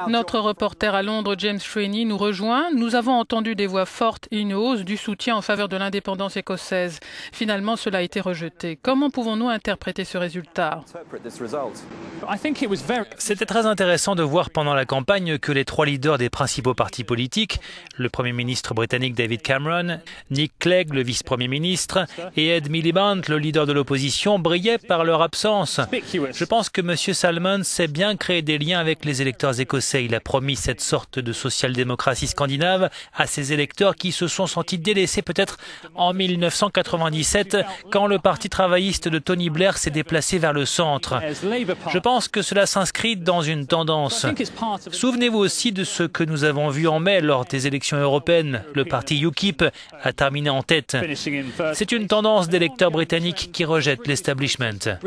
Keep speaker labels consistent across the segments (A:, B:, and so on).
A: Notre reporter à Londres, James Freeney, nous rejoint. Nous avons entendu des voix fortes et une hausse du soutien en faveur de l'indépendance écossaise. Finalement, cela a été rejeté. Comment pouvons-nous interpréter ce résultat?
B: C'était très intéressant de voir pendant la campagne que les trois leaders des principaux partis politiques, le Premier ministre britannique David Cameron, Nick Clegg, le vice-premier ministre, et Ed Miliband, le leader de l'opposition, brillaient par leur absence. Je pense que M. Salmond sait bien créer des liens avec les électeurs écossais. Il a promis cette sorte de social-démocratie scandinave à ses électeurs qui se sont sentis délaissés peut-être en 1997 quand le parti travailliste de Tony Blair s'est déplacé vers le centre. Je pense que cela s'inscrit dans une tendance. Souvenez-vous aussi de ce que nous avons vu en mai lors des élections européennes. Le parti UKIP a terminé en tête. C'est une tendance d'électeurs britanniques qui rejettent l'establishment.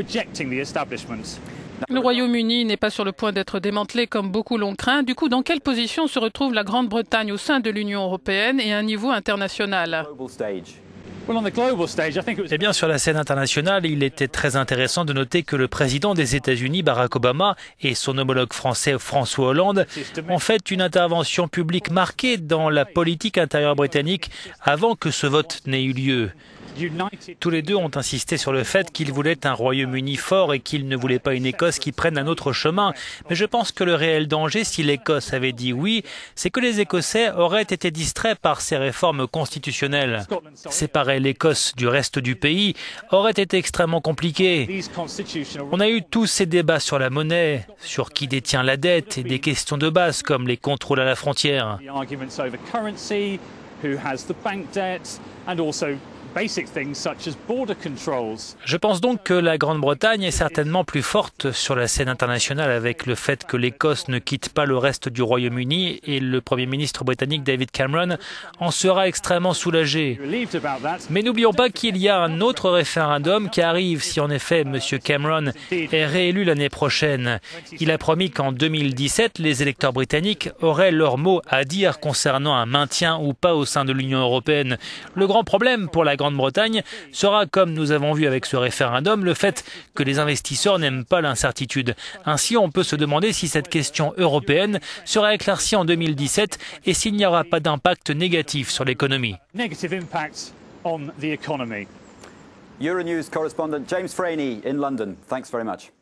A: Le Royaume-Uni n'est pas sur le point d'être démantelé comme beaucoup l'ont craint. Du coup, dans quelle position se retrouve la Grande-Bretagne au sein de l'Union européenne et à un niveau international?
B: Eh bien, sur la scène internationale, il était très intéressant de noter que le président des États-Unis, Barack Obama, et son homologue français, François Hollande, ont fait une intervention publique marquée dans la politique intérieure britannique avant que ce vote n'ait eu lieu. Tous les deux ont insisté sur le fait qu'ils voulaient un Royaume-Uni fort et qu'ils ne voulaient pas une Écosse qui prenne un autre chemin. Mais je pense que le réel danger, si l'Écosse avait dit oui, c'est que les Écossais auraient été distraits par ces réformes constitutionnelles. Séparer l'Écosse du reste du pays aurait été extrêmement compliqué. On a eu tous ces débats sur la monnaie, sur qui détient la dette et des questions de base comme les contrôles à la frontière. Je pense donc que la Grande-Bretagne est certainement plus forte sur la scène internationale avec le fait que l'Écosse ne quitte pas le reste du Royaume-Uni et le Premier ministre britannique David Cameron en sera extrêmement soulagé. Mais n'oublions pas qu'il y a un autre référendum qui arrive si en effet M. Cameron est réélu l'année prochaine. Il a promis qu'en 2017, les électeurs britanniques auraient leur mot à dire concernant un maintien ou pas au sein de l'Union européenne. Le grand problème pour la Grande-Bretagne sera, comme nous avons vu avec ce référendum, le fait que les investisseurs n'aiment pas l'incertitude. Ainsi, on peut se demander si cette question européenne sera éclaircie en 2017 et s'il n'y aura pas d'impact négatif sur l'économie.
C: Euronews correspondent James Freeney in London. Thanks very much.